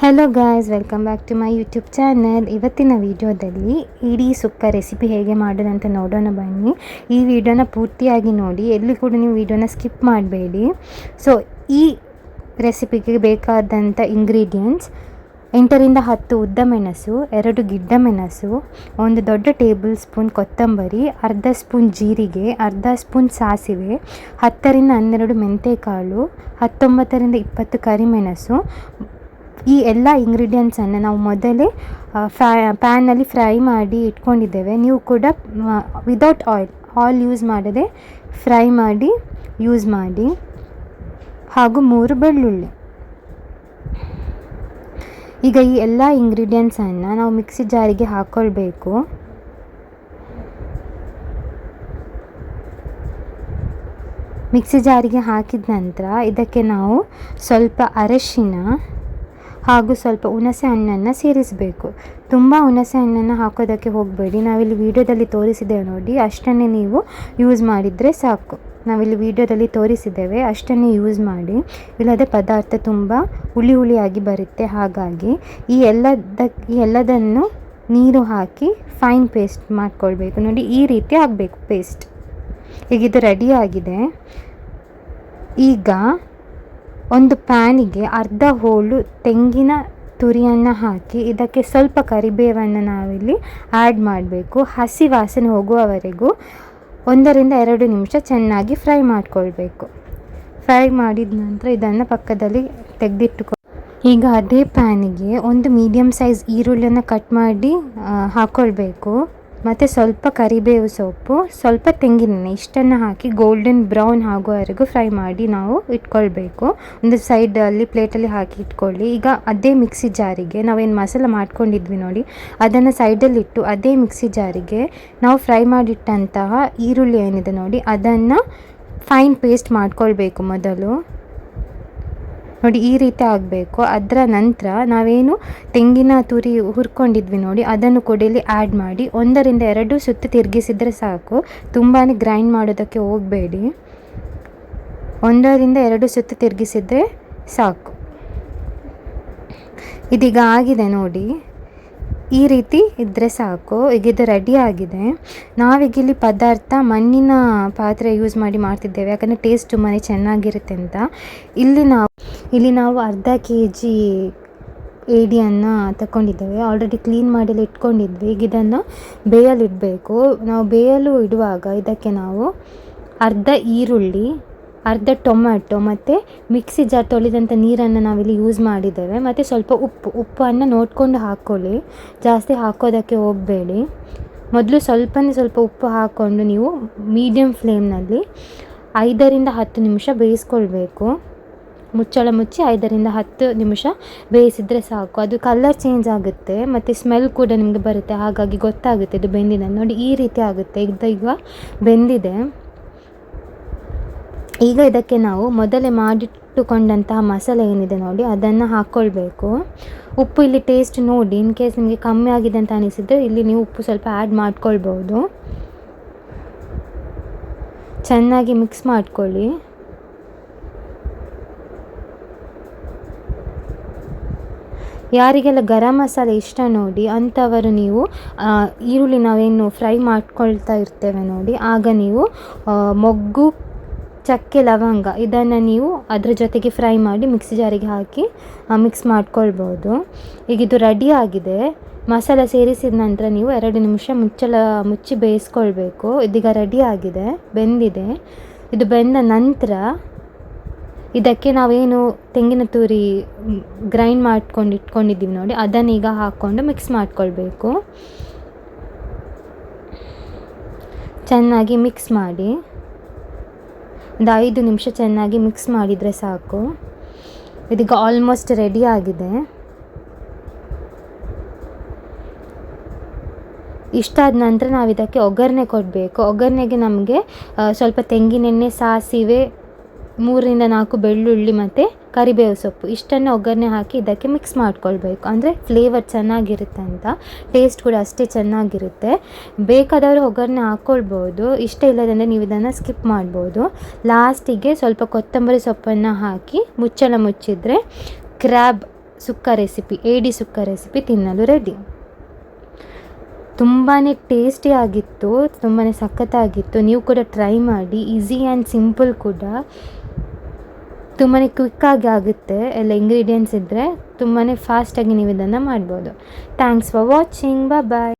Hello guys, welcome back to my YouTube channel. ಇವತ್ತಿನ ವಿಡಿಯೋದಲ್ಲಿ ಇಡೀ ಸುಕ್ಕ ರೆಸಿಪಿ ಹೇಗೆ ಮಾಡೋದಂತ ನೋಡೋಣ ಬನ್ನಿ. ಈ ವಿಡಿಯೋನ ಪೂರ್ತಿಯಾಗಿ ನೋಡಿ, ಎಲ್ಲಿ ಕೂಡ ನೀವು ವಿಡಿಯೋನ ಸ್ಕಿಪ್ ಮಾಡಬೇಡಿ. ಸೊ ಈ ರೆಸಿಪಿಗೆ ಬೇಕಾದಂಥ ಇಂಗ್ರೀಡಿಯೆಂಟ್ಸ್ 8ರಿಂದ 10 ಉದ್ದ ಮೆಣಸು, 2 ಗಿಡ್ಡ ಮೆಣಸು, 1 ದೊಡ್ಡ ಟೇಬಲ್ ಸ್ಪೂನ್ ಕೊತ್ತಂಬರಿ, ಅರ್ಧ ಸ್ಪೂನ್ ಜೀರಿಗೆ, ಅರ್ಧ ಸ್ಪೂನ್ ಸಾಸಿವೆ, 10ರಿಂದ 12 ಮೆಂತೆಕಾಳು, 19ರಿಂದ 20 ಕರಿಮೆಣಸು. ಈ ಎಲ್ಲ ಇಂಗ್ರೀಡಿಯೆಂಟ್ಸನ್ನು ನಾವು ಮೊದಲೇ ಪ್ಯಾನಲ್ಲಿ ಫ್ರೈ ಮಾಡಿ ಇಟ್ಕೊಂಡಿದ್ದೇವೆ. ನೀವು ಕೂಡ ವಿದೌಟ್ ಆಯಿಲ್ ಯೂಸ್ ಮಾಡದೆ ಫ್ರೈ ಮಾಡಿ ಯೂಸ್ ಮಾಡಿ. ಹಾಗೂ 3 ಬೆಳ್ಳುಳ್ಳಿ. ಈಗ ಈ ಎಲ್ಲ ಇಂಗ್ರೀಡಿಯೆಂಟ್ಸನ್ನು ನಾವು ಮಿಕ್ಸಿ ಜಾರಿಗೆ ಹಾಕ್ಕೊಳ್ಬೇಕು. ಮಿಕ್ಸಿ ಜಾರಿಗೆ ಹಾಕಿದ ನಂತರ ಇದಕ್ಕೆ ನಾವು ಸ್ವಲ್ಪ ಅರಶಿನ ಹಾಗೂ ಸ್ವಲ್ಪ ಹುಣಸೆ ಹಣ್ಣನ್ನು ಸೇರಿಸಬೇಕು. ತುಂಬ ಹುಣಸೆ ಹಣ್ಣನ್ನು ಹಾಕೋದಕ್ಕೆ ಹೋಗಬೇಡಿ. ನಾವಿಲ್ಲಿ ವಿಡಿಯೋದಲ್ಲಿ ತೋರಿಸಿದ್ದೇವೆ ನೋಡಿ, ಅಷ್ಟನ್ನೇ ನೀವು ಯೂಸ್ ಮಾಡಿದರೆ ಸಾಕು. ನಾವಿಲ್ಲಿ ವಿಡಿಯೋದಲ್ಲಿ ತೋರಿಸಿದ್ದೇವೆ, ಅಷ್ಟನ್ನೇ ಯೂಸ್ ಮಾಡಿ. ಇಲ್ಲದೆ ಪದಾರ್ಥ ತುಂಬ ಹುಳಿಯಾಗಿ ಬರುತ್ತೆ. ಹಾಗಾಗಿ ಈ ಎಲ್ಲದನ್ನು ನೀರು ಹಾಕಿ ಫೈನ್ ಪೇಸ್ಟ್ ಮಾಡ್ಕೊಳ್ಬೇಕು. ನೋಡಿ, ಈ ರೀತಿ ಆಗಬೇಕು ಪೇಸ್ಟ್. ಈಗ ಇದು ರೆಡಿಯಾಗಿದೆ. ಈಗ ಒಂದು ಪ್ಯಾನಿಗೆ ಅರ್ಧ ಹೋಳು ತೆಂಗಿನ ತುರಿಯನ್ನು ಹಾಕಿ ಇದಕ್ಕೆ ಸ್ವಲ್ಪ ಕರಿಬೇವನ್ನು ನಾವಿಲ್ಲಿ ಆ್ಯಡ್ ಮಾಡಬೇಕು. ಹಸಿ ವಾಸನೆ ಹೋಗುವವರೆಗೂ 1ರಿಂದ 2 ನಿಮಿಷ ಚೆನ್ನಾಗಿ ಫ್ರೈ ಮಾಡಿಕೊಳ್ಬೇಕು. ಫ್ರೈ ಮಾಡಿದ ನಂತರ ಇದನ್ನು ಪಕ್ಕದಲ್ಲಿ ತೆಗೆದಿಟ್ಟುಕೊ. ಈಗ ಅದೇ ಪ್ಯಾನಿಗೆ 1 ಮೀಡಿಯಮ್ ಸೈಜ್ ಈರುಳ್ಳಿಯನ್ನು ಕಟ್ ಮಾಡಿ ಹಾಕ್ಕೊಳ್ಬೇಕು. ಮತ್ತು ಸ್ವಲ್ಪ ಕರಿಬೇವು ಸೊಪ್ಪು, ಸ್ವಲ್ಪ ತೆಂಗಿನೆಣ್ಣೆ, ಇಷ್ಟನ್ನು ಹಾಕಿ ಗೋಲ್ಡನ್ ಬ್ರೌನ್ ಆಗುವವರೆಗೂ ಫ್ರೈ ಮಾಡಿ ನಾವು ಇಟ್ಕೊಳ್ಬೇಕು. ಒಂದು ಸೈಡಲ್ಲಿ ಪ್ಲೇಟಲ್ಲಿ ಹಾಕಿ ಇಟ್ಕೊಳ್ಳಿ. ಈಗ ಅದೇ ಮಿಕ್ಸಿ ಜಾರಿಗೆ ನಾವೇನು ಮಸಾಲ ಮಾಡ್ಕೊಂಡಿದ್ವಿ ನೋಡಿ, ಅದನ್ನು ಸೈಡಲ್ಲಿಟ್ಟು ಅದೇ ಮಿಕ್ಸಿ ಜಾರಿಗೆ ನಾವು ಫ್ರೈ ಮಾಡಿಟ್ಟಂತಹ ಈರುಳ್ಳಿ ಏನಿದೆ ನೋಡಿ, ಅದನ್ನು ಫೈನ್ ಪೇಸ್ಟ್ ಮಾಡ್ಕೊಳ್ಬೇಕು ಮೊದಲು. ನೋಡಿ, ಈ ರೀತಿ ಆಗಬೇಕು. ಅದರ ನಂತರ ನಾವೇನು ತೆಂಗಿನ ತುರಿ ಹುರ್ಕೊಂಡಿದ್ವಿ ನೋಡಿ, ಅದನ್ನು ಕೂಡ ಇಲ್ಲಿ ಆ್ಯಡ್ ಮಾಡಿ 1ರಿಂದ 2 ಸುತ್ತು ತಿರುಗಿಸಿದರೆ ಸಾಕು. ತುಂಬಾ ಗ್ರೈಂಡ್ ಮಾಡೋದಕ್ಕೆ ಹೋಗಬೇಡಿ. 1ರಿಂದ 2 ಸುತ್ತು ತಿರುಗಿಸಿದರೆ ಸಾಕು. ಇದೀಗ ಆಗಿದೆ ನೋಡಿ, ಈ ರೀತಿ ಇದ್ದರೆ ಸಾಕು. ಈಗ ಇದು ರೆಡಿ ಆಗಿದೆ. ನಾವೀಗ ಇಲ್ಲಿ ಪದಾರ್ಥ ಮಣ್ಣಿನ ಪಾತ್ರೆ ಯೂಸ್ ಮಾಡಿ ಮಾಡ್ತಿದ್ದೇವೆ, ಯಾಕಂದರೆ ಟೇಸ್ಟ್ ತುಂಬಾ ಚೆನ್ನಾಗಿರುತ್ತೆ ಅಂತ. ಇಲ್ಲಿ ನಾವು ಅರ್ಧ kg ಏಡಿಯನ್ನು ತಗೊಂಡಿದ್ದೇವೆ. ಆಲ್ರೆಡಿ ಕ್ಲೀನ್ ಮಾಡಿ ಇಟ್ಕೊಂಡಿದ್ವಿ. ಈಗ ಇದನ್ನು ಬೇಯಲಿಡಬೇಕು. ನಾವು ಬೇಯಲು ಇಡುವಾಗ ಇದಕ್ಕೆ ನಾವು ಅರ್ಧ ಈರುಳ್ಳಿ, ಅರ್ಧ ಟೊಮ್ಯಾಟೊ ಮತ್ತು ಮಿಕ್ಸಿ ಜಾರ್ ತೊಳೆದಂಥ ನೀರನ್ನು ನಾವಿಲ್ಲಿ ಯೂಸ್ ಮಾಡಿದ್ದೇವೆ. ಮತ್ತು ಸ್ವಲ್ಪ ಉಪ್ಪನ್ನು ನೋಡಿಕೊಂಡು ಹಾಕ್ಕೊಳ್ಳಿ, ಜಾಸ್ತಿ ಹಾಕೋದಕ್ಕೆ ಹೋಗಬೇಡಿ. ಮೊದಲು ಸ್ವಲ್ಪ ಉಪ್ಪು ಹಾಕ್ಕೊಂಡು ನೀವು ಮೀಡಿಯಮ್ ಫ್ಲೇಮ್ನಲ್ಲಿ 5ರಿಂದ 10 ನಿಮಿಷ ಬೇಯಿಸ್ಕೊಳ್ಬೇಕು. ಮುಚ್ಚಳ ಮುಚ್ಚಿ 5ರಿಂದ 10 ನಿಮಿಷ ಬೇಯಿಸಿದರೆ ಸಾಕು. ಅದು ಕಲರ್ ಚೇಂಜ್ ಆಗುತ್ತೆ ಮತ್ತು ಸ್ಮೆಲ್ ಕೂಡ ನಿಮಗೆ ಬರುತ್ತೆ. ಹಾಗಾಗಿ ಗೊತ್ತಾಗುತ್ತೆ ಇದು ಬೆಂದಿದೆ. ನೋಡಿ, ಈ ರೀತಿ ಆಗುತ್ತೆ. ಈಗ ಬೆಂದಿದೆ. ಈಗ ಇದಕ್ಕೆ ನಾವು ಮೊದಲೇ ಮಾಡಿಟ್ಟುಕೊಂಡಂತಹ ಮಸಾಲೆ ಏನಿದೆ ನೋಡಿ, ಅದನ್ನು ಹಾಕ್ಕೊಳ್ಬೇಕು. ಉಪ್ಪು ಇಲ್ಲಿ ಟೇಸ್ಟ್ ನೋಡಿ, ಇನ್ ಕೇಸ್ ನಿಮಗೆ ಕಮ್ಮಿ ಆಗಿದೆ ಅಂತ ಅನಿಸಿದರೆ ಇಲ್ಲಿ ನೀವು ಉಪ್ಪು ಸ್ವಲ್ಪ ಆ್ಯಡ್ ಮಾಡ್ಕೊಳ್ಬೋದು. ಚೆನ್ನಾಗಿ ಮಿಕ್ಸ್ ಮಾಡ್ಕೊಳ್ಳಿ. ಯಾರಿಗೆಲ್ಲ ಗರಂ ಮಸಾಲೆ ಇಷ್ಟ ನೋಡಿ ಅಂಥವರು ನೀವು ಈರುಳ್ಳಿ ನಾವೇನು ಫ್ರೈ ಮಾಡ್ಕೊಳ್ತಾ ಇರ್ತೇವೆ ನೋಡಿ, ಆಗ ನೀವು ಮೊಗ್ಗು, ಚಕ್ಕೆ, ಲವಂಗ ಇದನ್ನು ನೀವು ಅದರ ಜೊತೆಗೆ ಫ್ರೈ ಮಾಡಿ ಮಿಕ್ಸಿ ಜಾರಿಗೆ ಹಾಕಿ ಮಿಕ್ಸ್ ಮಾಡ್ಕೊಳ್ಬೋದು. ಈಗ ಇದು ರೆಡಿ ಆಗಿದೆ. ಮಸಾಲ ಸೇರಿಸಿದ ನಂತರ ನೀವು 2 ನಿಮಿಷ ಮುಚ್ಚಿ ಬೇಯಿಸ್ಕೊಳ್ಬೇಕು. ಇದೀಗ ರೆಡಿ ಆಗಿದೆ, ಬೆಂದಿದೆ. ಇದು ಬೆಂದ ನಂತರ ಇದಕ್ಕೆ ನಾವೇನು ತೆಂಗಿನ ತುರಿ ಗ್ರೈಂಡ್ ಮಾಡ್ಕೊಂಡು ಇಟ್ಕೊಂಡಿದ್ದೀವಿ ನೋಡಿ, ಅದನ್ನು ಈಗ ಹಾಕ್ಕೊಂಡು ಮಿಕ್ಸ್ ಮಾಡ್ಕೊಳ್ಬೇಕು. ಚೆನ್ನಾಗಿ ಮಿಕ್ಸ್ ಮಾಡಿ ಒಂದು 5 ನಿಮಿಷ ಚೆನ್ನಾಗಿ ಮಿಕ್ಸ್ ಮಾಡಿದರೆ ಸಾಕು. ಇದೀಗ ಆಲ್ಮೋಸ್ಟ್ ರೆಡಿ ಆಗಿದೆ. ಇಷ್ಟಾದ ನಂತರ ನಾವು ಇದಕ್ಕೆ ಒಗ್ಗರಣೆ ಕೊಡಬೇಕು. ಒಗ್ಗರಣೆಗೆ ನಮಗೆ ಸ್ವಲ್ಪ ತೆಂಗಿನೆಣ್ಣೆ, ಸಾಸಿವೆ, 3ರಿಂದ 4 ಬೆಳ್ಳುಳ್ಳಿ ಮತ್ತು ಕರಿಬೇವು ಸೊಪ್ಪು ಇಷ್ಟನ್ನು ಒಗ್ಗರಣೆ ಹಾಕಿ ಇದಕ್ಕೆ ಮಿಕ್ಸ್ ಮಾಡ್ಕೊಳ್ಬೇಕು. ಅಂದರೆ ಫ್ಲೇವರ್ ಚೆನ್ನಾಗಿರುತ್ತೆ ಅಂತ, ಟೇಸ್ಟ್ ಕೂಡ ಅಷ್ಟೇ ಚೆನ್ನಾಗಿರುತ್ತೆ. ಬೇಕಾದವರು ಒಗ್ಗರಣೆ ಹಾಕ್ಕೊಳ್ಬೋದು, ಇಷ್ಟ ಇಲ್ಲದಂದರೆ ನೀವು ಇದನ್ನು ಸ್ಕಿಪ್ ಮಾಡ್ಬೋದು. ಲಾಸ್ಟಿಗೆ ಸ್ವಲ್ಪ ಕೊತ್ತಂಬರಿ ಸೊಪ್ಪನ್ನು ಹಾಕಿ ಮುಚ್ಚಳ ಮುಚ್ಚಿದರೆ ಕ್ರ್ಯಾಬ್ ಸುಕ್ಕ ರೆಸಿಪಿ, ಏಡಿ ಸುಕ್ಕ ರೆಸಿಪಿ ತಿನ್ನಲು ರೆಡಿ. ತುಂಬಾ ಟೇಸ್ಟಿ ಆಗಿತ್ತು, ತುಂಬಾ ಸಖತ್ತಾಗಿತ್ತು. ನೀವು ಕೂಡ ಟ್ರೈ ಮಾಡಿ. ಈಸಿ ಆ್ಯಂಡ್ ಸಿಂಪಲ್ ಕೂಡ, ತುಂಬಾ ಕ್ವಿಕ್ಕಾಗಿ ಆಗುತ್ತೆ. ಎಲ್ಲ ಇಂಗ್ರೀಡಿಯೆಂಟ್ಸ್ ಇದ್ದರೆ ತುಂಬಾ ಫಾಸ್ಟಾಗಿ ನೀವು ಇದನ್ನು ಮಾಡ್ಬೋದು. Thanks for watching. ಬಾಯ್.